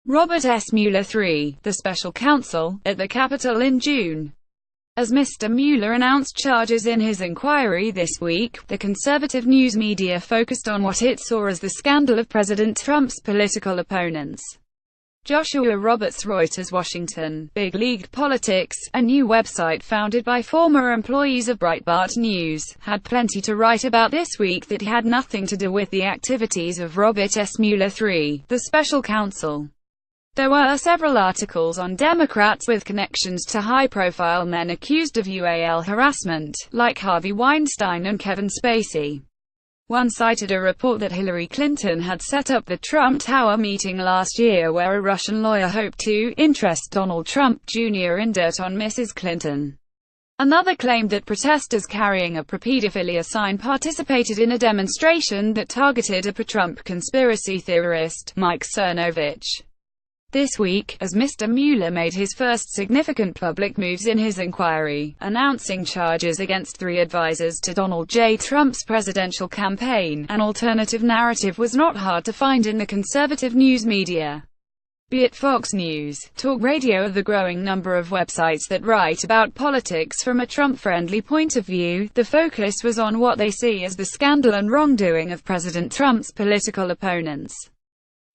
Robert S. Mueller III, the special counsel, at the Capitol in June. As Mr. Mueller announced charges in his inquiry this week, the conservative news media focused on what it saw as the scandal of President Trump's political opponents. Joshua Roberts. Reuters. Washington. Big League Politics, a new website founded by former employees of Breitbart News, had plenty to write about this week that had nothing to do with the activities of Robert S. Mueller III, the special counsel. There were several articles on Democrats with connections to high-profile men accused of UAL harassment, like Harvey Weinstein and Kevin Spacey. One cited a report that Hillary Clinton had set up the Trump Tower meeting last year where a Russian lawyer hoped to interest Donald Trump Jr. in dirt on Mrs. Clinton. Another claimed that protesters carrying a pro-pedophilia sign participated in a demonstration that targeted a pro-Trump conspiracy theorist, Mike Cernovich. This week, as Mr. Mueller made his first significant public moves in his inquiry, announcing charges against 3 advisors to Donald J. Trump's presidential campaign, an alternative narrative was not hard to find in the conservative news media. Be it Fox News, talk radio or the growing number of websites that write about politics from a Trump-friendly point of view, the focus was on what they see as the scandal and wrongdoing of President Trump's political opponents.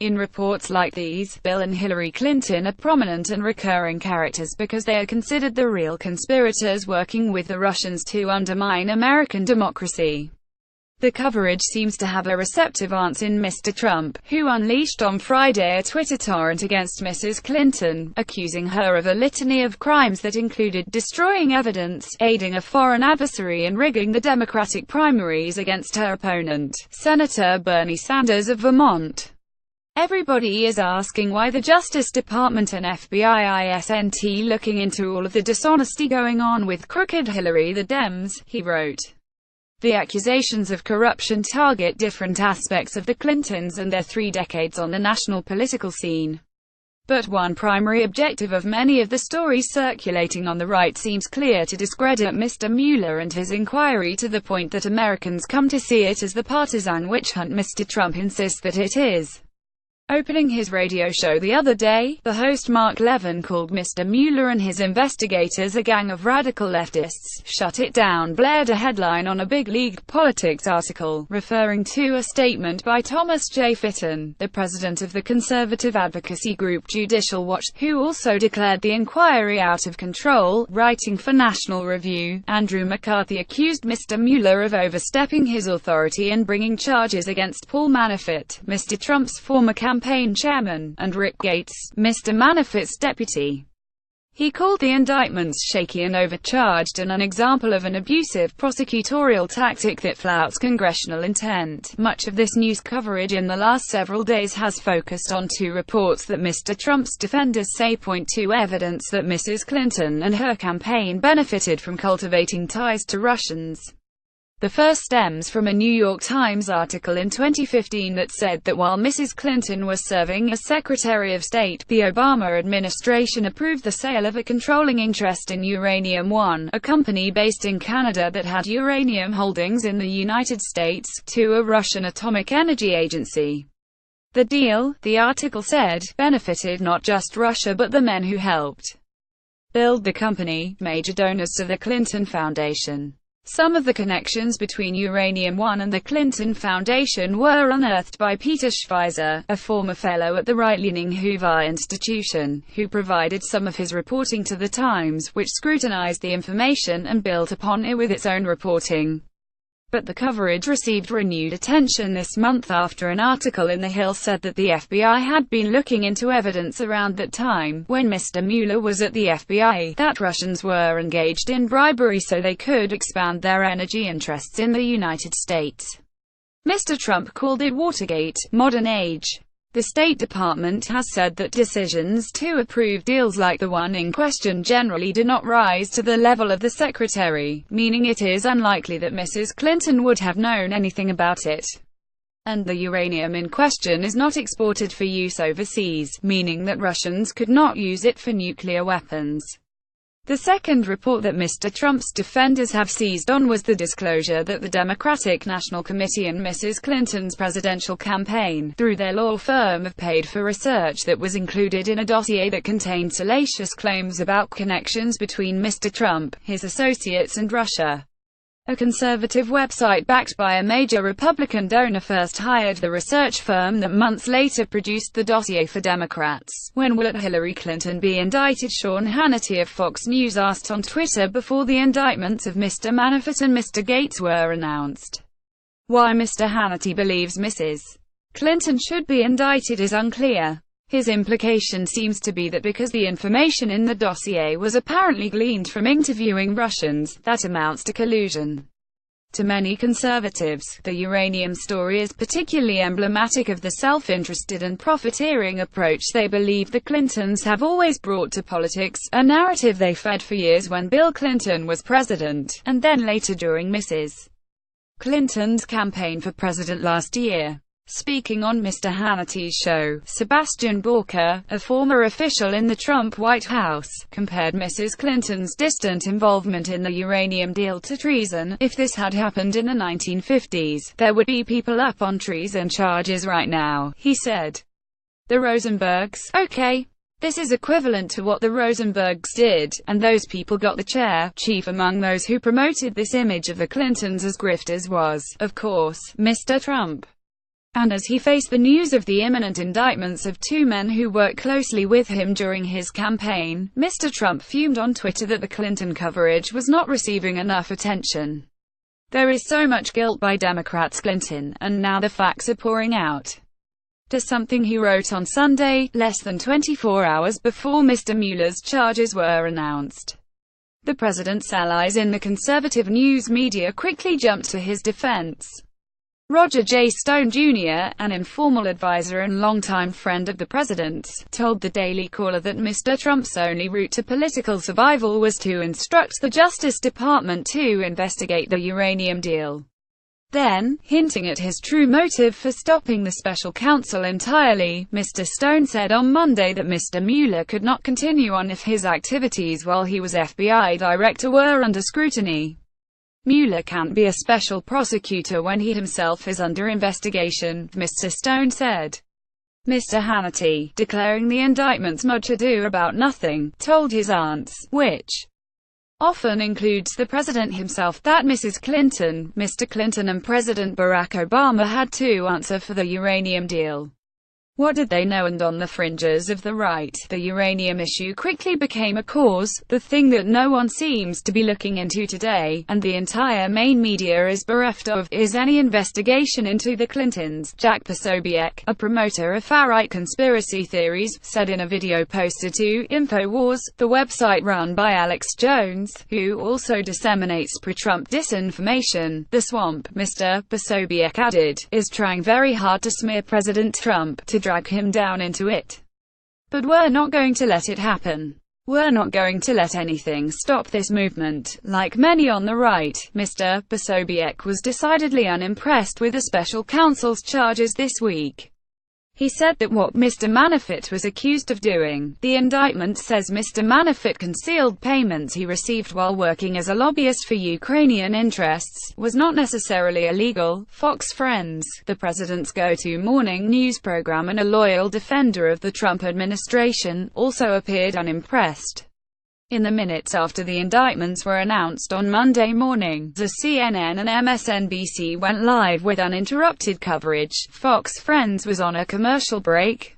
In reports like these, Bill and Hillary Clinton are prominent and recurring characters because they are considered the real conspirators working with the Russians to undermine American democracy. The coverage seems to have a receptive audience in Mr. Trump, who unleashed on Friday a Twitter torrent against Mrs. Clinton, accusing her of a litany of crimes that included destroying evidence, aiding a foreign adversary and rigging the Democratic primaries against her opponent, Senator Bernie Sanders of Vermont. Everybody is asking why the Justice Department and FBI isn't looking into all of the dishonesty going on with crooked Hillary. The Dems, he wrote. The accusations of corruption target different aspects of the Clintons and their 3 decades on the national political scene. But one primary objective of many of the stories circulating on the right seems clear: to discredit Mr. Mueller and his inquiry to the point that Americans come to see it as the partisan witch hunt Mr. Trump insists that it is. Opening his radio show the other day, the host Mark Levin called Mr. Mueller and his investigators a gang of radical leftists. Shut it down, blared a headline on a Big League Politics article, referring to a statement by Thomas J. Fitton, the president of the conservative advocacy group Judicial Watch, who also declared the inquiry out of control. Writing for National Review, Andrew McCarthy accused Mr. Mueller of overstepping his authority and bringing charges against Paul Manafort, Mr. Trump's former campaign chairman, and Rick Gates, Mr. Manafort's deputy. He called the indictments shaky and overcharged and an example of an abusive prosecutorial tactic that flouts congressional intent. Much of this news coverage in the last several days has focused on 2 reports that Mr. Trump's defenders say point to evidence that Mrs. Clinton and her campaign benefited from cultivating ties to Russians. The first stems from a New York Times article in 2015 that said that while Mrs. Clinton was serving as Secretary of State, the Obama administration approved the sale of a controlling interest in Uranium One, a company based in Canada that had uranium holdings in the United States, to a Russian atomic energy agency. The deal, the article said, benefited not just Russia but the men who helped build the company, major donors to the Clinton Foundation. Some of the connections between Uranium One and the Clinton Foundation were unearthed by Peter Schweizer, a former fellow at the right-leaning Hoover Institution, who provided some of his reporting to The Times, which scrutinized the information and built upon it with its own reporting. But the coverage received renewed attention this month after an article in The Hill said that the FBI had been looking into evidence around that time, when Mr. Mueller was at the FBI, that Russians were engaged in bribery so they could expand their energy interests in the United States. Mr. Trump called it Watergate, modern age. The State Department has said that decisions to approve deals like the one in question generally do not rise to the level of the secretary, meaning it is unlikely that Mrs. Clinton would have known anything about it. And the uranium in question is not exported for use overseas, meaning that Russians could not use it for nuclear weapons. The second report that Mr. Trump's defenders have seized on was the disclosure that the Democratic National Committee and Mrs. Clinton's presidential campaign, through their law firm, have paid for research that was included in a dossier that contained salacious claims about connections between Mr. Trump, his associates and Russia. A conservative website backed by a major Republican donor first hired the research firm that months later produced the dossier for Democrats. When will Hillary Clinton be indicted? Sean Hannity of Fox News asked on Twitter before the indictments of Mr. Manafort and Mr. Gates were announced. Why Mr. Hannity believes Mrs. Clinton should be indicted is unclear. His implication seems to be that because the information in the dossier was apparently gleaned from interviewing Russians, that amounts to collusion. To many conservatives, the uranium story is particularly emblematic of the self-interested and profiteering approach they believe the Clintons have always brought to politics, a narrative they fed for years when Bill Clinton was president, and then later during Mrs. Clinton's campaign for president last year. Speaking on Mr. Hannity's show, Sebastian Gorka, a former official in the Trump White House, compared Mrs. Clinton's distant involvement in the uranium deal to treason. If this had happened in the 1950s, there would be people up on treason charges right now, he said. The Rosenbergs? Okay. This is equivalent to what the Rosenbergs did, and those people got the chair. Chief among those who promoted this image of the Clintons as grifters was, of course, Mr. Trump. And as he faced the news of the imminent indictments of two men who worked closely with him during his campaign, Mr. Trump fumed on Twitter that the Clinton coverage was not receiving enough attention. There is so much guilt by Democrats, Clinton, and now the facts are pouring out. To something he wrote on Sunday, less than 24 hours before Mr. Mueller's charges were announced. The president's allies in the conservative news media quickly jumped to his defense. Roger J. Stone Jr., an informal advisor and longtime friend of the president, told the Daily Caller that Mr. Trump's only route to political survival was to instruct the Justice Department to investigate the uranium deal. Then, hinting at his true motive for stopping the special counsel entirely, Mr. Stone said on Monday that Mr. Mueller could not continue on if his activities while he was FBI director were under scrutiny. Mueller can't be a special prosecutor when he himself is under investigation, Mr. Stone said. Mr. Hannity, declaring the indictments much ado about nothing, told his aunts, which often includes the president himself, that Mrs. Clinton, Mr. Clinton and President Barack Obama had to answer for the uranium deal. What did they know? And on the fringes of the right, the uranium issue quickly became a cause, the thing that no one seems to be looking into today, and the entire main media is bereft of, is any investigation into the Clintons. Jack Posobiec, a promoter of far-right conspiracy theories, said in a video posted to InfoWars, the website run by Alex Jones, who also disseminates pro-Trump disinformation. The swamp, Mr. Posobiec added, is trying very hard to smear President Trump, to drag him down into it. But we're not going to let it happen. We're not going to let anything stop this movement. Like many on the right, Mr. Posobiec was decidedly unimpressed with the special counsel's charges this week. He said that what Mr. Manafort was accused of doing, the indictment says Mr. Manafort concealed payments he received while working as a lobbyist for Ukrainian interests, was not necessarily illegal. Fox Friends, the president's go-to morning news program and a loyal defender of the Trump administration, also appeared unimpressed. In the minutes after the indictments were announced on Monday morning, the CNN and MSNBC went live with uninterrupted coverage. Fox Friends was on a commercial break.